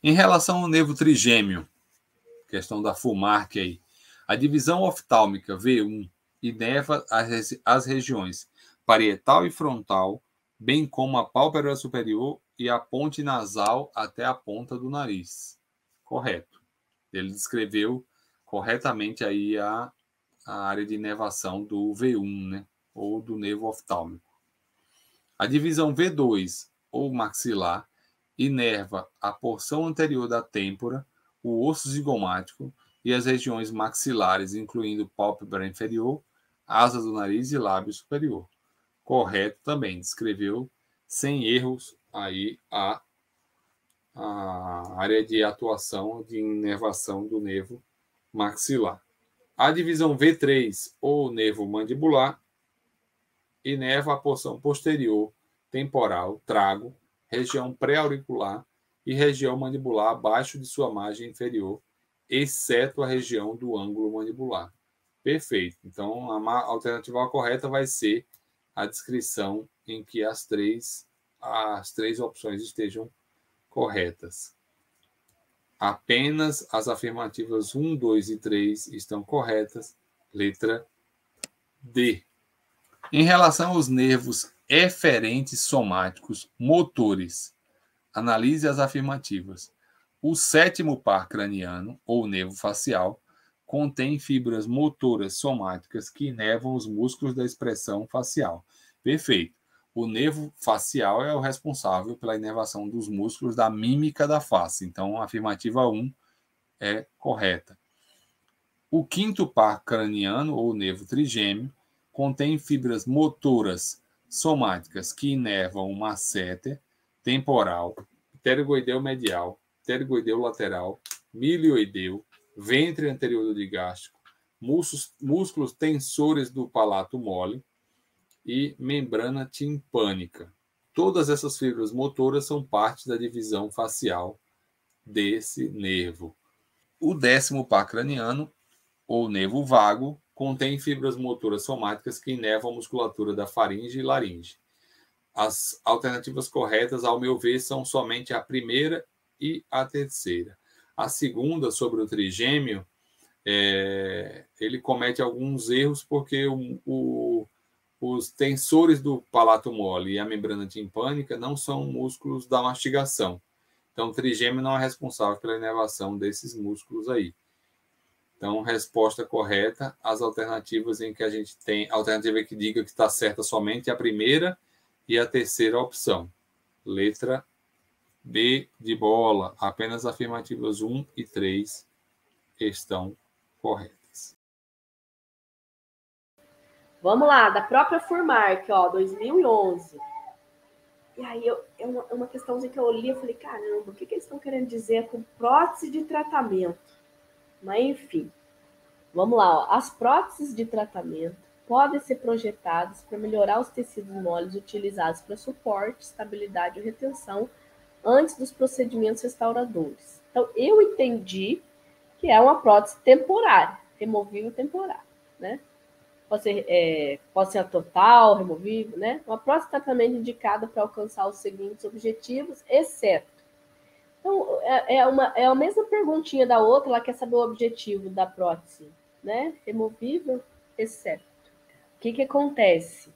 Em relação ao nervo trigêmeo, questão da FUMARC aí, a divisão oftálmica V1 inerva as regiões parietal e frontal, bem como a pálpebra superior e a ponte nasal até a ponta do nariz. Correto. Ele descreveu corretamente aí a área de inervação do V1, né? Ou do nervo oftálmico. A divisão V2, ou maxilar, inerva a porção anterior da têmpora, o osso zigomático e as regiões maxilares, incluindo pálpebra inferior, asa do nariz e lábio superior. Correto também, descreveu sem erros aí a área de atuação de inervação do nervo maxilar. A divisão V3, ou nervo mandibular, inerva a porção posterior, temporal, trago, região pré-auricular e região mandibular abaixo de sua margem inferior, exceto a região do ângulo mandibular. Perfeito. Então, a alternativa correta vai ser a descrição em que as três opções estejam corretas. Apenas as afirmativas 1, 2 e 3 estão corretas. Letra D. Em relação aos nervos eferentes somáticos motores, analise as afirmativas. O sétimo par craniano, ou nervo facial, contém fibras motoras somáticas que inervam os músculos da expressão facial. Perfeito. O nervo facial é o responsável pela inervação dos músculos da mímica da face. Então, a afirmativa 1 é correta. O quinto par craniano, ou nervo trigêmeo, contém fibras motoras somáticas que inervam o masséter, temporal, pterygoideu medial, pterygoideu lateral, milioideu, ventre anterior do digástrico, músculos tensores do palato mole e membrana timpânica. Todas essas fibras motoras são parte da divisão facial desse nervo. O décimo par craniano, ou nervo vago, contém fibras motoras somáticas que inervam a musculatura da faringe e laringe. As alternativas corretas, ao meu ver, são somente a primeira e a terceira. A segunda, sobre o trigêmeo, ele comete alguns erros porque os tensores do palato mole e a membrana timpânica não são músculos da mastigação. Então, o trigêmeo não é responsável pela inervação desses músculos aí. Então, resposta correta, as alternativas em que a gente tem, a alternativa que diga que está certa somente a primeira e a terceira opção. Letra B de bola, apenas afirmativas 1 e 3 estão corretas. Vamos lá, da própria FUMARC, 2011. E aí, é uma questãozinha que eu li, eu falei, caramba, o que eles estão querendo dizer com prótese de tratamento? Mas, enfim, vamos lá. As próteses de tratamento podem ser projetadas para melhorar os tecidos moles utilizados para suporte, estabilidade ou retenção antes dos procedimentos restauradores. Então, eu entendi que é uma prótese temporária, removível temporária, né? Pode ser a total, removível, né? Uma prótese de tratamento indicada para alcançar os seguintes objetivos, exceto. Então, é a mesma perguntinha da outra, ela quer saber o objetivo da prótese, né? Removível, exceto. O que acontece?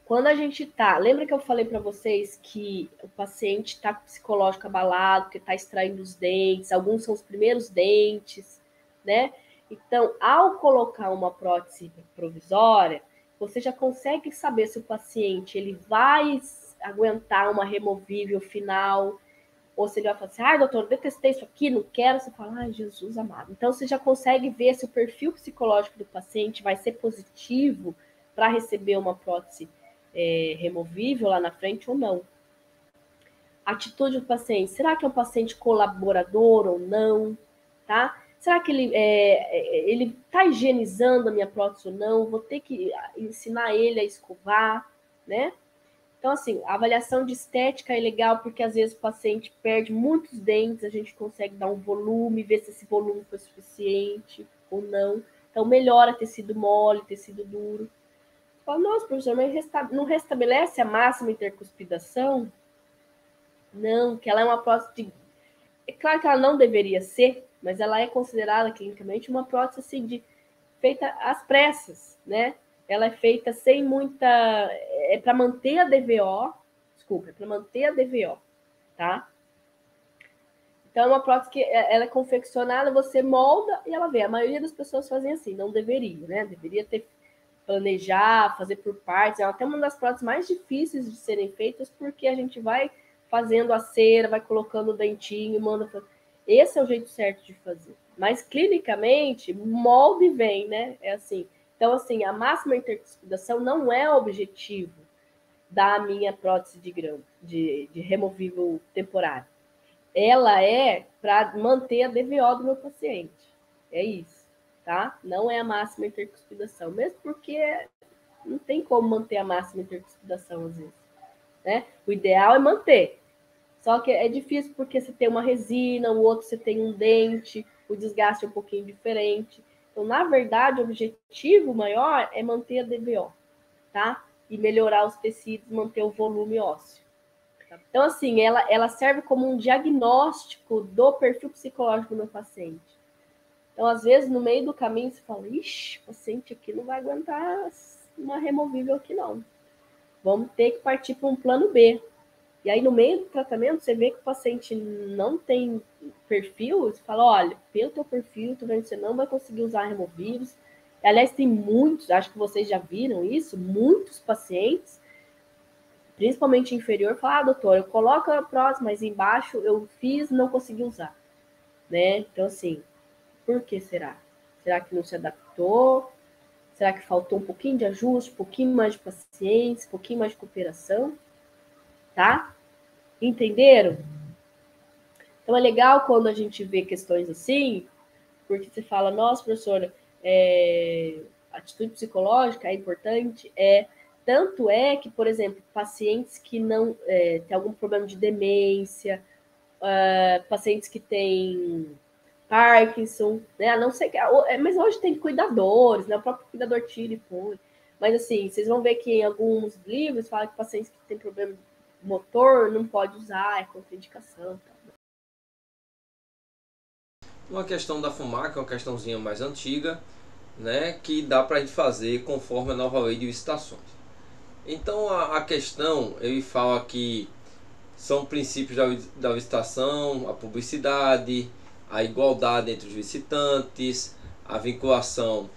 Quando a gente tá... Lembra que eu falei para vocês que o paciente está com o psicológico abalado, que está extraindo os dentes, alguns são os primeiros dentes, né? Então, ao colocar uma prótese provisória, você já consegue saber se o paciente ele vai aguentar uma removível final, ou se ele vai falar assim, ai, doutor, detestei isso aqui, não quero. Você fala, ai, Jesus amado. Então, você já consegue ver se o perfil psicológico do paciente vai ser positivo para receber uma prótese removível lá na frente ou não. Atitude do paciente. Será que é um paciente colaborador ou não? Tá? Será que ele está higienizando a minha prótese ou não? Vou ter que ensinar ele a escovar, né? Então, assim, a avaliação de estética é legal porque às vezes o paciente perde muitos dentes, a gente consegue dar um volume, ver se esse volume foi suficiente ou não. Então, melhora tecido mole, tecido duro. Fala, nossa, professor, mas não restabelece a máxima intercuspidação? Não, que ela é uma prótese de... É claro que ela não deveria ser, mas ela é considerada clinicamente uma prótese assim, feita às pressas, né? Ela é feita sem muita... É para manter a DVO, desculpa, é para manter a DVO, tá? Então, é uma prótese que ela é confeccionada, você molda e ela vem. A maioria das pessoas fazem assim, não deveria, né? Deveria ter planejar, fazer por partes. É até uma das próteses mais difíceis de serem feitas, porque a gente vai fazendo a cera, vai colocando o dentinho, manda... Esse é o jeito certo de fazer. Mas, clinicamente, molde vem, né? É assim. Então, assim, a máxima intercuspidação não é o objetivo da minha prótese de grão, de removível temporário. Ela é para manter a DVO do meu paciente. É isso, tá? Não é a máxima intercuspidação, mesmo porque não tem como manter a máxima intercuspidação às vezes, né? O ideal é manter. Só que é difícil porque você tem uma resina, o outro você tem um dente, o desgaste é um pouquinho diferente. Então, na verdade, o objetivo maior é manter a DVO, tá? E melhorar os tecidos, manter o volume ósseo. Então, assim, ela serve como um diagnóstico do perfil psicológico do meu paciente. Então, às vezes, no meio do caminho, você fala, ixi, o paciente aqui não vai aguentar uma removível aqui, não. Vamos ter que partir para um plano B. E aí, no meio do tratamento, você vê que o paciente não tem perfil, você fala, olha, pelo teu perfil, tô vendo que você não vai conseguir usar removíveis. Aliás, tem muitos, acho que vocês já viram isso, muitos pacientes, principalmente inferior, falam, doutor, eu coloco a prótese, mas embaixo eu fiz, não consegui usar, né? Então, assim, por que será? Será que não se adaptou? Será que faltou um pouquinho de ajuste, um pouquinho mais de paciência, um pouquinho mais de cooperação? Tá? Entenderam? Então, é legal quando a gente vê questões assim, porque você fala, nossa, professora, atitude psicológica é importante, tanto é que, por exemplo, pacientes que não têm algum problema de demência, pacientes que têm Parkinson, né? A não ser que, mas hoje tem cuidadores, né? O próprio cuidador tira e põe. Mas assim, vocês vão ver que em alguns livros fala que pacientes que têm problema motor não pode usar, é contraindicação. Tá? Uma questão da FUMAC é uma questãozinha mais antiga, né? Que dá para a gente fazer conforme a nova lei de licitações. Então a questão, ele fala que são princípios da licitação, a publicidade, a igualdade entre os licitantes, a vinculação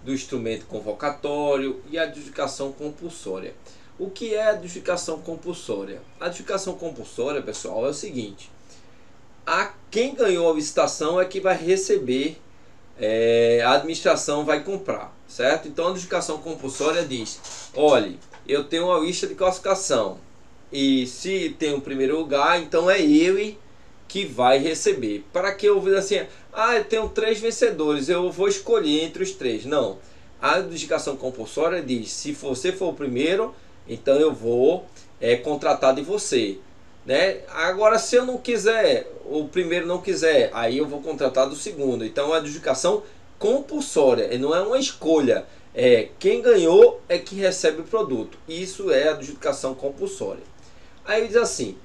do instrumento convocatório e a adjudicação compulsória. O que é a adjudicação compulsória? A adjudicação compulsória, pessoal, é o seguinte: quem ganhou a licitação é que vai receber, a administração vai comprar, certo? Então a adjudicação compulsória diz, olhe, eu tenho uma lista de classificação e se tem o primeiro lugar, então é ele que vai receber. Para que eu veja assim, eu tenho 3 vencedores, eu vou escolher entre os 3. Não, a adjudicação compulsória diz, se você for o primeiro, então eu vou contratar de você, né? Agora, se eu não quiser, o primeiro não quiser, aí eu vou contratar do segundo. Então a adjudicação compulsória, não é uma escolha, quem ganhou é que recebe o produto. Isso é a adjudicação compulsória. Aí diz assim,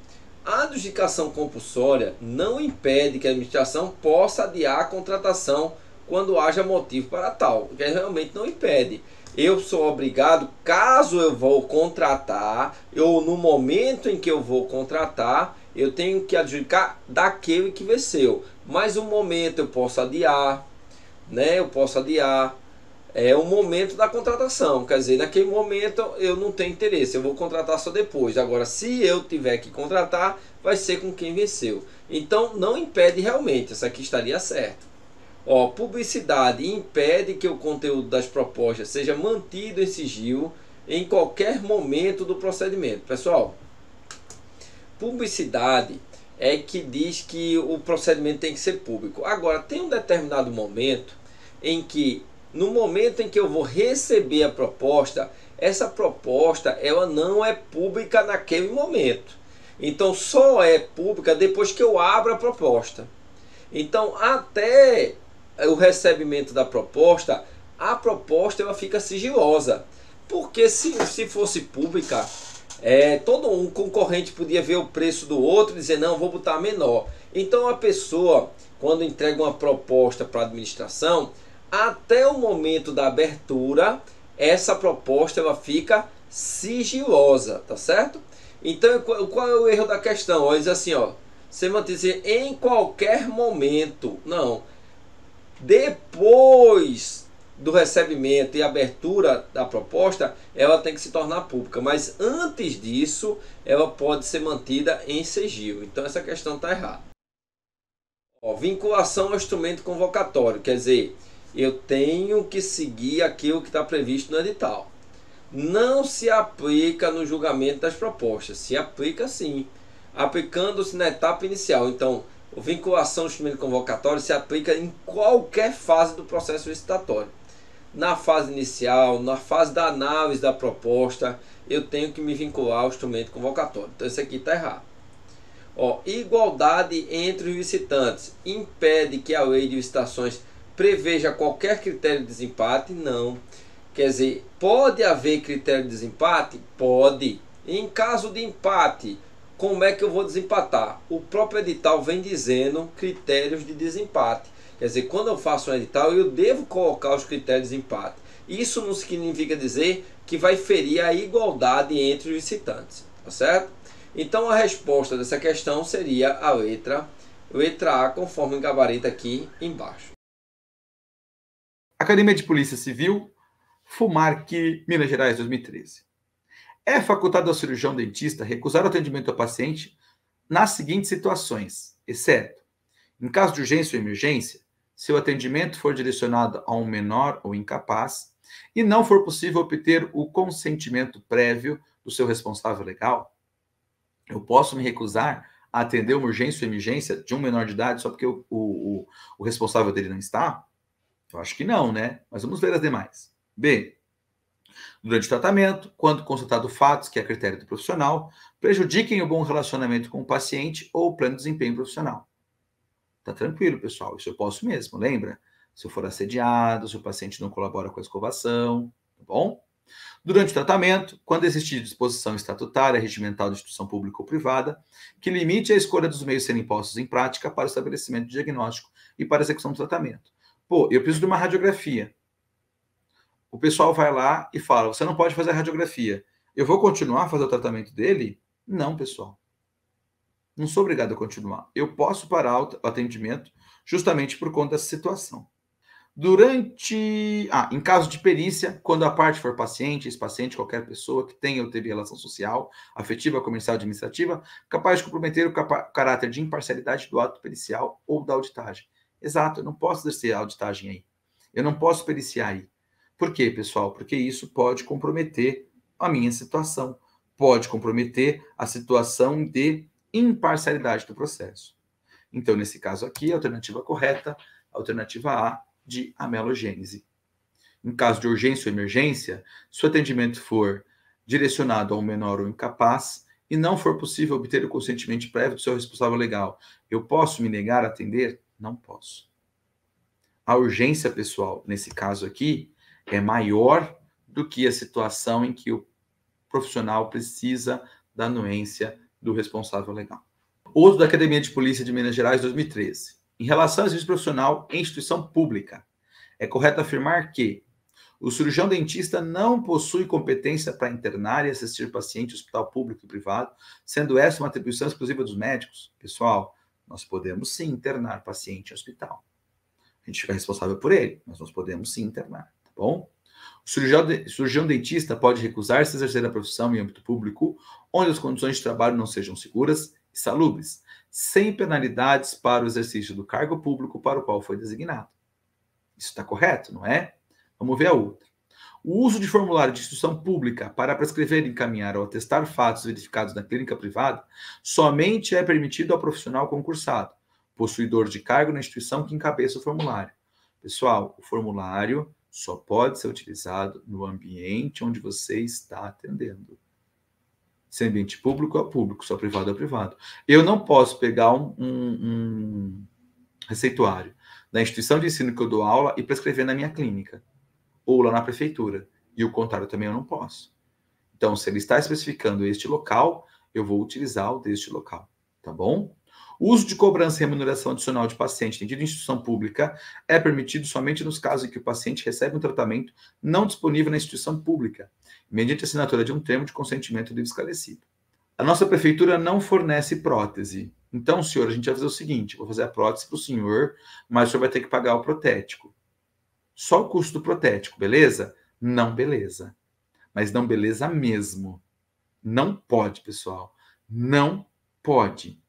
a adjudicação compulsória não impede que a administração possa adiar a contratação quando haja motivo para tal, que realmente não impede. Eu sou obrigado, caso eu vou contratar, ou no momento em que eu vou contratar, eu tenho que adjudicar daquele que venceu. Mas o momento eu posso adiar, né? Eu posso adiar. É o momento da contratação, quer dizer, naquele momento eu não tenho interesse, eu vou contratar só depois. Agora, se eu tiver que contratar, vai ser com quem venceu. Então, não impede realmente, essa aqui estaria certo. Publicidade impede que o conteúdo das propostas seja mantido em sigilo em qualquer momento do procedimento. Pessoal, publicidade é que diz que o procedimento tem que ser público. Agora, tem um determinado momento em que, no momento em que eu vou receber a proposta, essa proposta ela não é pública naquele momento. Então, só é pública depois que eu abro a proposta. Então, até o recebimento da proposta, a proposta ela fica sigilosa. Porque se fosse pública, todo um concorrente podia ver o preço do outro e dizer, não, vou botar menor. Então a pessoa, quando entrega uma proposta para a administração, até o momento da abertura, essa proposta ela fica sigilosa, tá certo? Então qual é o erro da questão? Ó, diz assim, ó, você mantém em qualquer momento. Não. Depois do recebimento e abertura da proposta, ela tem que se tornar pública. Mas antes disso, ela pode ser mantida em sigilo. Então essa questão está errada. Ó, vinculação ao instrumento convocatório. Quer dizer, eu tenho que seguir aquilo que está previsto no edital. Não se aplica no julgamento das propostas. Se aplica sim, aplicando-se na etapa inicial. Então, a vinculação ao instrumento convocatório se aplica em qualquer fase do processo licitatório. Na fase inicial, na fase da análise da proposta, eu tenho que me vincular ao instrumento convocatório. Então, isso aqui está errado. Ó, igualdade entre os licitantes. Impede que a lei de licitações preveja qualquer critério de desempate? Não. Quer dizer, pode haver critério de desempate? Pode. Em caso de empate, como é que eu vou desempatar? O próprio edital vem dizendo critérios de desempate. Quer dizer, quando eu faço um edital, eu devo colocar os critérios de desempate. Isso não significa dizer que vai ferir a igualdade entre os licitantes, tá certo? Então a resposta dessa questão seria a letra A, conforme o gabarito aqui embaixo. Academia de Polícia Civil, FUMARC, Minas Gerais, 2013. É facultado ao cirurgião dentista recusar o atendimento ao paciente nas seguintes situações, exceto, em caso de urgência ou emergência, se o atendimento for direcionado a um menor ou incapaz e não for possível obter o consentimento prévio do seu responsável legal. Eu posso me recusar a atender uma urgência ou emergência de um menor de idade só porque o responsável dele não está? Eu acho que não, né? Mas vamos ver as demais. B. Durante o tratamento, quando constatado fatos que, a critério do profissional, prejudiquem o bom relacionamento com o paciente ou o pleno desempenho profissional. Tá tranquilo, pessoal. Isso eu posso mesmo, lembra? Se eu for assediado, se o paciente não colabora com a escovação, tá bom? Durante o tratamento, quando existir disposição estatutária, regimental de instituição pública ou privada, que limite a escolha dos meios serem postos em prática para o estabelecimento de diagnóstico e para a execução do tratamento. Pô, eu preciso de uma radiografia. O pessoal vai lá e fala, você não pode fazer a radiografia. Eu vou continuar a fazer o tratamento dele? Não, pessoal. Não sou obrigado a continuar. Eu posso parar o atendimento justamente por conta dessa situação. Em caso de perícia, quando a parte for paciente, ex-paciente, qualquer pessoa que tenha ou teve relação social, afetiva, comercial, administrativa, capaz de comprometer o caráter de imparcialidade do ato pericial ou da auditagem. Exato, eu não posso exercer a auditagem aí. Eu não posso periciar aí. Por quê, pessoal? Porque isso pode comprometer a minha situação. Pode comprometer a situação de imparcialidade do processo. Então, nesse caso aqui, a alternativa correta, a alternativa A, de amelogênese. Em caso de urgência ou emergência, se o atendimento for direcionado a um menor ou incapaz e não for possível obter o consentimento prévio do seu responsável legal, eu posso me negar a atender? Não posso. A urgência, pessoal, nesse caso aqui, é maior do que a situação em que o profissional precisa da anuência do responsável legal. Outro da Academia de Polícia de Minas Gerais, 2013. Em relação ao serviço profissional em instituição pública, é correto afirmar que o cirurgião dentista não possui competência para internar e assistir paciente em hospital público e privado, sendo essa uma atribuição exclusiva dos médicos? Pessoal, nós podemos sim internar paciente em hospital. A gente fica responsável por ele, mas nós podemos sim internar, tá bom? O cirurgião dentista pode recusar-se a exercer a profissão em âmbito público, onde as condições de trabalho não sejam seguras e salubres, sem penalidades para o exercício do cargo público para o qual foi designado. Isso está correto, não é? Vamos ver a outra. O uso de formulário de instituição pública para prescrever, encaminhar ou atestar fatos verificados na clínica privada somente é permitido ao profissional concursado, possuidor de cargo na instituição que encabeça o formulário. Pessoal, o formulário só pode ser utilizado no ambiente onde você está atendendo. Se é ambiente público, é público, se é privado, é privado. Eu não posso pegar um receituário da instituição de ensino que eu dou aula e prescrever na minha clínica, ou lá na prefeitura. E o contrário também eu não posso. Então, se ele está especificando este local, eu vou utilizar o deste local, tá bom? O uso de cobrança e remuneração adicional de paciente atendido em instituição pública é permitido somente nos casos em que o paciente recebe um tratamento não disponível na instituição pública, mediante assinatura de um termo de consentimento livre esclarecido. A nossa prefeitura não fornece prótese. Então, senhor, a gente vai fazer o seguinte, vou fazer a prótese para o senhor, mas o senhor vai ter que pagar o protético. Só o custo do protético, beleza? Não, beleza. Mas não beleza mesmo. Não pode, pessoal. Não pode.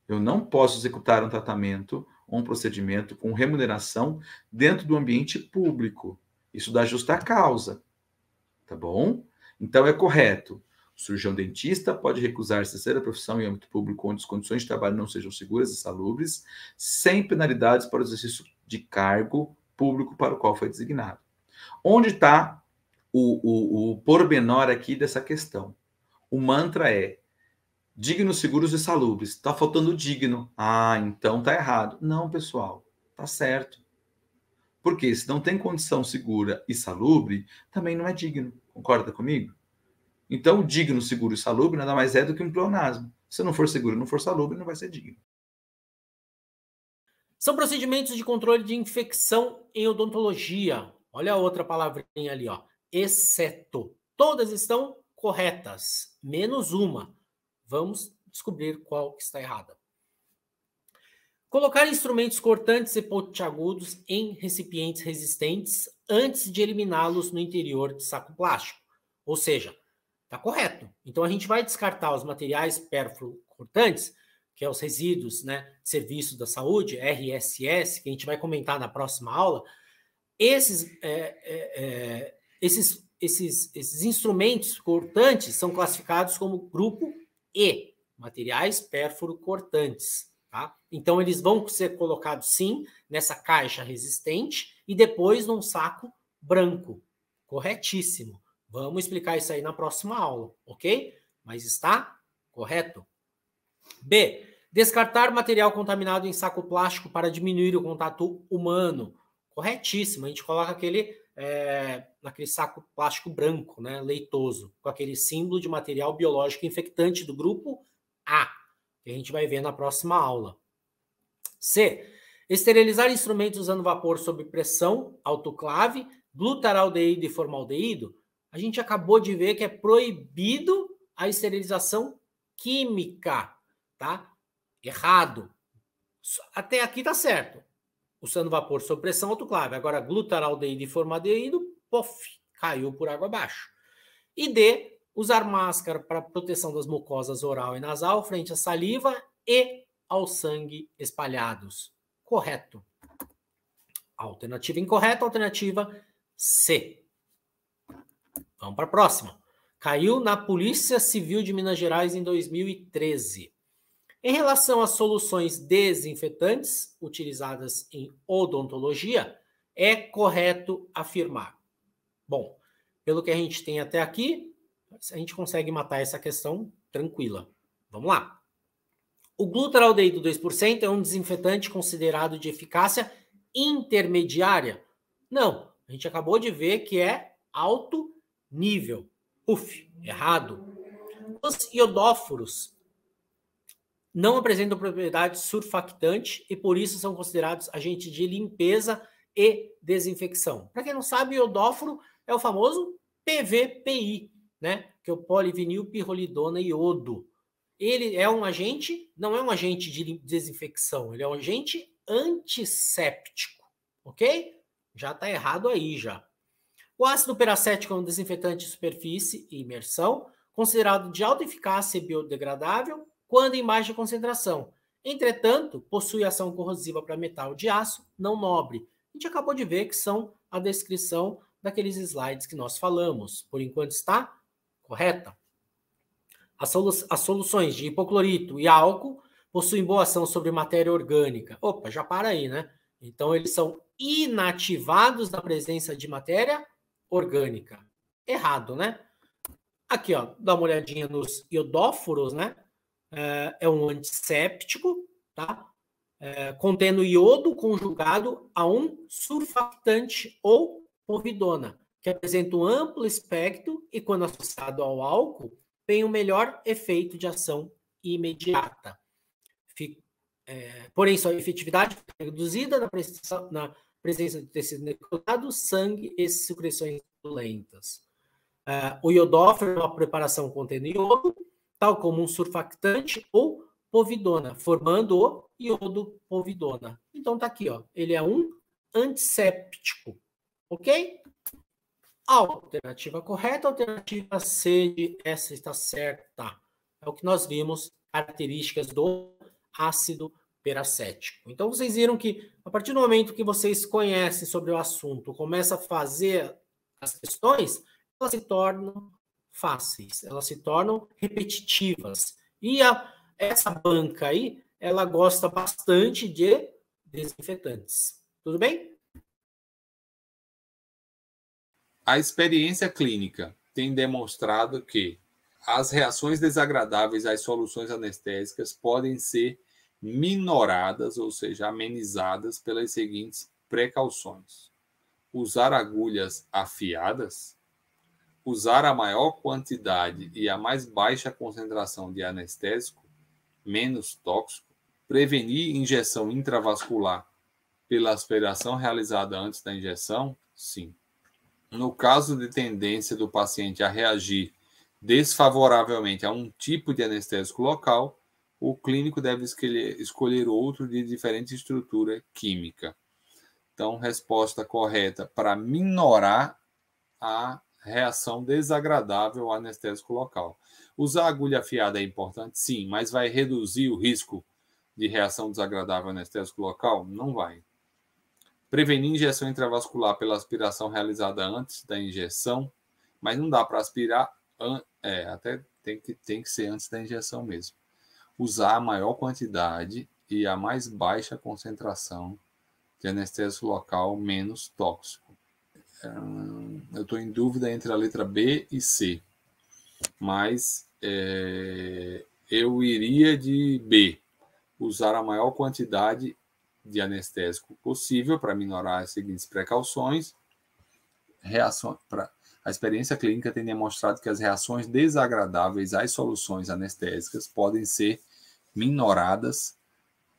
Eu não posso executar um tratamento ou um procedimento com remuneração dentro do ambiente público. Isso dá justa causa. Tá bom? Então, é correto. O cirurgião dentista pode recusar-se a ser a profissão em âmbito público onde as condições de trabalho não sejam seguras e salubres, sem penalidades para o exercício de cargo público para o qual foi designado. Onde está o pormenor aqui dessa questão? O mantra é dignos, seguros e salubres. Está faltando digno. Ah, então está errado. Não, pessoal, está certo. Porque se não tem condição segura e salubre, também não é digno. Concorda comigo? Então, digno, seguro e salubre nada mais é do que um pleonasmo. Se não for seguro e não for salubre, não vai ser digno. São procedimentos de controle de infecção em odontologia. Olha a outra palavrinha ali, ó. Exceto. Todas estão corretas, menos uma. Vamos descobrir qual que está errada. Colocar instrumentos cortantes e pontiagudos em recipientes resistentes antes de eliminá-los no interior de saco plástico. Ou seja, está correto. Então, a gente vai descartar os materiais pérfuro-cortantes, que é os resíduos, né, de serviço da saúde, RSS, que a gente vai comentar na próxima aula. Esses instrumentos cortantes são classificados como grupo E, materiais pérfuro-cortantes. Tá? Então, eles vão ser colocados, sim, nessa caixa resistente e depois num saco branco. Corretíssimo. Vamos explicar isso aí na próxima aula, ok? Mas está correto. B. Descartar material contaminado em saco plástico para diminuir o contato humano. Corretíssimo. A gente coloca naquele saco plástico branco, né, leitoso, com aquele símbolo de material biológico infectante do grupo A, que a gente vai ver na próxima aula. C. Esterilizar instrumentos usando vapor sob pressão, autoclave, glutaraldeído e formaldeído. A gente acabou de ver que é proibido a esterilização química, tá? Errado. Até aqui tá certo. Usando vapor sob pressão, autoclave. Agora, glutaraldeído e formaldeído, caiu por água abaixo. E D, usar máscara para proteção das mucosas oral e nasal frente à saliva e ao sangue espalhados. Correto. Alternativa incorreta, alternativa C. Vamos para a próxima. Caiu na Polícia Civil de Minas Gerais em 2013. Em relação às soluções desinfetantes utilizadas em odontologia, é correto afirmar. Bom, pelo que a gente tem até aqui, a gente consegue matar essa questão tranquila. Vamos lá. O glutaraldeído 2% é um desinfetante considerado de eficácia intermediária? Não, a gente acabou de ver que é alto nível. Errado. Os iodóforos não apresentam propriedade surfactante e por isso são considerados agentes de limpeza e desinfecção. Para quem não sabe, o iodóforo é o famoso PVPI, né? Que é o polivinilpirrolidona iodo. Ele é um agente, não é um agente de desinfecção, ele é um agente antisséptico, ok? Já está errado aí, já. O ácido peracético é um desinfetante de superfície e imersão, considerado de alta eficácia e biodegradável quando em baixa concentração. Entretanto, possui ação corrosiva para metal de aço não nobre. A gente acabou de ver que são a descrição daqueles slides que nós falamos. Por enquanto está correta. As soluções de hipoclorito e álcool possuem boa ação sobre matéria orgânica. Opa, já para aí, né? Então, eles são inativados na presença de matéria orgânica. Errado, né? Aqui, ó, dá uma olhadinha nos iodóforos, né? É um antisséptico, tá? Contendo iodo conjugado a um surfactante ou povidona, que apresenta um amplo espectro e, quando associado ao álcool, tem o melhor efeito de ação imediata. porém sua efetividade é reduzida na presença de tecido necrosado, sangue e secreções lentas. O iodófero é uma preparação contendo iodo, tal como um surfactante ou povidona, formando o iodo povidona. Então tá aqui, ó, ele é um antisséptico, ok? Alternativa correta, alternativa C, essa está certa. É o que nós vimos, características do ácido peracético. Então, vocês viram que, a partir do momento que vocês conhecem sobre o assunto, começa a fazer as questões, elas se tornam fáceis, elas se tornam repetitivas. E essa banca aí, ela gosta bastante de desinfetantes. Tudo bem? A experiência clínica tem demonstrado que as reações desagradáveis às soluções anestésicas podem ser minoradas, ou seja, amenizadas pelas seguintes precauções: usar agulhas afiadas, usar a maior quantidade e a mais baixa concentração de anestésico, menos tóxico, prevenir injeção intravascular pela aspiração realizada antes da injeção, sim. No caso de tendência do paciente a reagir desfavoravelmente a um tipo de anestésico local, o clínico deve escolher outro de diferente estrutura química. Então, resposta correta para minorar a reação desagradável ao anestésico local. Usar agulha afiada é importante? Sim, mas vai reduzir o risco de reação desagradável ao anestésico local? Não vai. Prevenir injeção intravascular pela aspiração realizada antes da injeção, mas não dá para aspirar, até tem que ser antes da injeção mesmo. Usar a maior quantidade e a mais baixa concentração de anestésico local menos tóxico. Eu estou em dúvida entre a letra B e C, mas eu iria de B, usar a maior quantidade de anestésico possível para minorar as seguintes precauções. A experiência clínica tem demonstrado que as reações desagradáveis às soluções anestésicas podem ser minoradas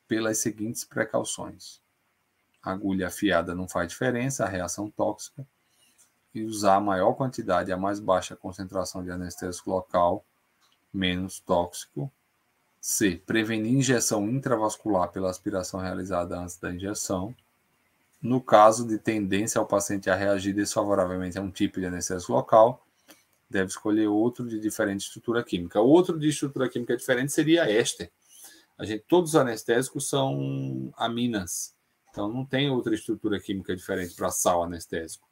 pelas seguintes precauções: agulha afiada não faz diferença, a reação tóxica, e usar a maior quantidade e a mais baixa concentração de anestésico local, menos tóxico. C. Prevenir injeção intravascular pela aspiração realizada antes da injeção. No caso de tendência ao paciente a reagir desfavoravelmente a um tipo de anestésico local, deve escolher outro de diferente estrutura química. Outro de estrutura química diferente seria éster. Todos os anestésicos são aminas, então não tem outra estrutura química diferente para sal anestésico.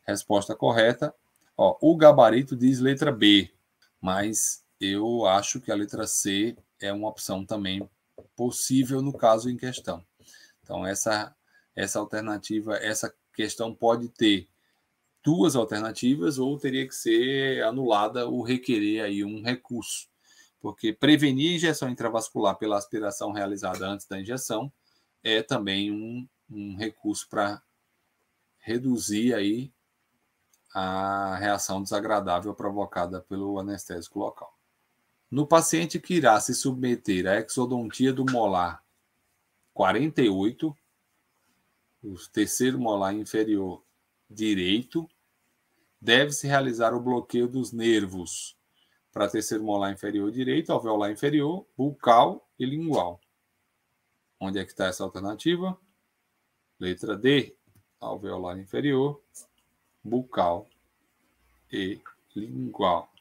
Resposta correta. O gabarito diz letra B, mas eu acho que a letra C é uma opção também possível no caso em questão. Então, essa alternativa, essa questão pode ter duas alternativas ou teria que ser anulada ou requerer aí um recurso, porque prevenir injeção intravascular pela aspiração realizada antes da injeção é também um recurso para reduzir aí a reação desagradável provocada pelo anestésico local. No paciente que irá se submeter à exodontia do molar 48, o terceiro molar inferior direito, deve-se realizar o bloqueio dos nervos para terceiro molar inferior direito, alveolar inferior, bucal e lingual. Onde é que está essa alternativa? Letra D, alveolar inferior, bucal e lingual.